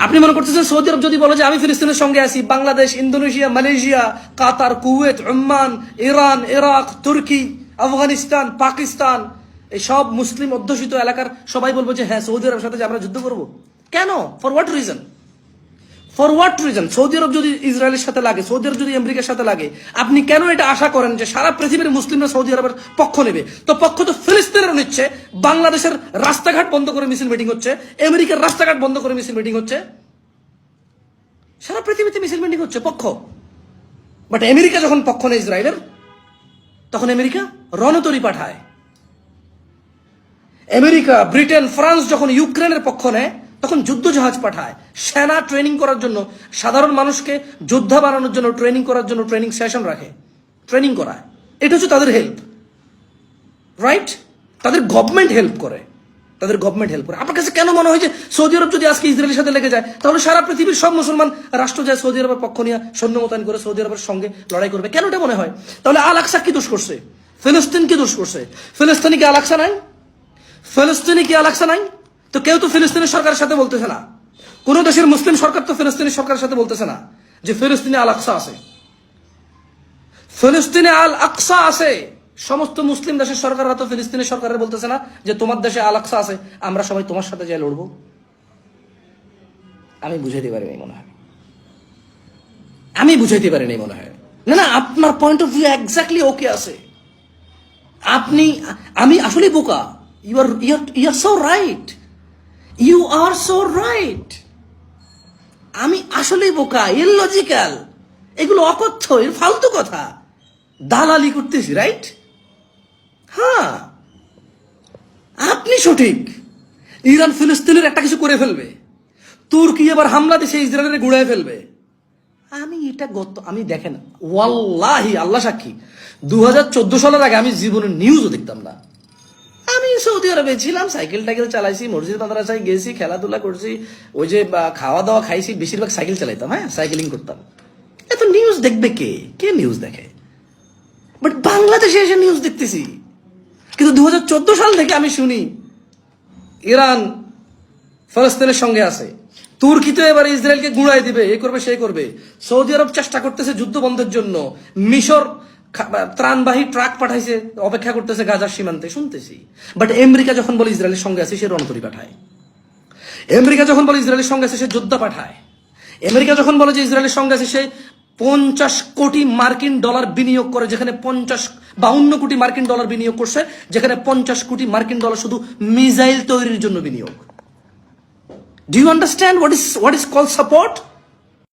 আপনি মনে করতেছেন সৌদি আরব যদি বলে যে আমি ফিলিস্তিনের সঙ্গে আছি, বাংলাদেশ, ইন্দোনেশিয়া, মালয়েশিয়া, কাতার, কুয়েত, ওমান, ইরান, ইরাক, তুর্কি, আফগানিস্তান, পাকিস্তান, এই সব মুসলিম অধ্যুষিত এলাকার সবাই বলবো যে হ্যাঁ সৌদি আরবের সাথে যে আমরা যুদ্ধ করব? কেন? For what reason? For what reason? Saudi Arab যদি ইসরায়েলের সাথে লাগে, সৌদি আরব যদি আমেরিকার সাথে লাগে, আপনি কেন এটা আশা করেন যে সারা পৃথিবীর মুসলিমরা সৌদি আরবের পক্ষ নেবে? তো পক্ষ তো ফিলিস্তিনেরও নিচ্ছে। বাংলাদেশের রাস্তাঘাট বন্ধ করে মিছিল মিটিং হচ্ছে, আমেরিকার রাস্তাঘাট বন্ধ করে মিছিল মিটিং হচ্ছে, সারা পৃথিবীতে মিছিল মিটিং হচ্ছে পক্ষ। বাট আমেরিকা যখন পক্ষ নেয় ইসরায়েলের, তখন আমেরিকা রণতরী পাঠায়। আমেরিকা, ব্রিটেন, ফ্রান্স যখন ইউক্রেনের পক্ষ নেয়, তখন যুদ্ধ জাহাজ পাঠায়, সেনা ট্রেনিং করার জন্য, সাধারণ মানুষকে যোদ্ধা বানানোর জন্য ট্রেনিং করার জন্য ট্রেনিং সেশন রাখে, ট্রেনিং করায়। এটা হচ্ছে তাদের হেল্প, রাইট? তাদের গভর্নমেন্ট হেল্প করে, তাদের গভর্নমেন্ট হেল্প করে। আপনার কাছে কেন মনে হয় যে সৌদি আরব যদি আজকে ইসরায়েলের সাথে লেগে যায়, তাহলে সারা পৃথিবীর সব মুসলমান রাষ্ট্র যায় সৌদি আরবের পক্ষ নিয়ে সৈন্য মোতায়েন করে সৌদি আরবের সঙ্গে লড়াই করবে? কেন এটা মনে হয়? তাহলে আল আকসা কি দোষ করছে? ফিলিস্তিন কি দোষ করছে? ফিলিস্তিনি কি আল আকসা নাই? ফিলিস্তিনি কি আল আকসা নাই? তো কেউ তো ফিলিস্তিনের সরকারের সাথে বলতেছে না, কোন দেশের মুসলিম সরকার তো ফিলিস্তিনি সরকারের সাথে বলতেছে না যে ফিলিস্তিনে আল আকসা আছে, ফিলিস্তিনে আল আকসা আছে। সমস্ত মুসলিম দেশের সরকাররা তো ফিলিস্তিনের সরকারের বলতেছে না যে তোমার দেশে আল আকসা আছে, আমরা সবাই তোমার সাথে যাই লড়বো। আমি বুঝাইতে পারিনি মনে হয়, আমি বুঝাইতে পারিনি মনে হয়। না না, আপনার point of view exactly okay আছে। আপনি, আমি আসলে বোকা। You are so right, you are so right. আমি আসলেই বোকা, ইললজিক্যাল, এগুলো অকথ্য, এর ফালতু কথা, দালালি করতেছি, রাইট? হ্যাঁ, আপনি সঠিক। ইরান ফিলিস্তিনের একটা কিছু করে ফেলবে, তুর্কি এবার হামলা দিছে ইসরায়েলের গুড়ায় ফেলবে। আমি দেখেন, ওয়াল্লাহি আল্লাহ সাক্ষী, 2014 সালের আগে আমি জীবনে নিউজও দেখতাম না। আমি সৌদি আরবে ছিলাম, সাইকেল টাইকেল চালাইছি, মসজিদ মাদ্রাসায় গেছি, খেলাধুলা করছি, ওই যে খাওয়া দাওয়া খাইছি, বেশিরভাগ সাইকেল চালাইতাম, হ্যাঁ সাইকেলিং করতাম। এত নিউজ দেখবে কে? কে নিউজ দেখে? বাট বাংলাদেশে এসে নিউজ দেখতেছি। কিন্তু 2014 সাল থেকে আমি শুনি ইরান ফিলিস্তিনের সঙ্গে আছে, তুর্কি তো এবার ইসরায়েলকে গুঁড়াই দিবে, এ করবে সেই করবে, সৌদি আরব চেষ্টা করতেছে যুদ্ধ বন্ধের জন্য, মিশর ত্রাণবাহী ট্রাক পাঠাইছে, অপেক্ষা করতেছে গাজার সীমান্তে, শুনতেছি। বাট আমেরিকা যখন বলে ইসরায়েলের সঙ্গে আছে, সে রণতরী পাঠায়। আমেরিকা যখন বলে ইসরায়েলের সঙ্গে আছে, সে যোদ্ধা পাঠায়। আমেরিকা যখন বলে যে ইসরায়েলের সঙ্গে আছে, সে 50 কোটি মার্কিন ডলার বিনিয়োগ করে, যেখানে 52 কোটি মার্কিন ডলার বিনিয়োগ করছে, যেখানে 50 কোটি মার্কিন ডলার শুধু মিসাইল তৈরির জন্য বিনিয়োগ। Do you understand what is called support?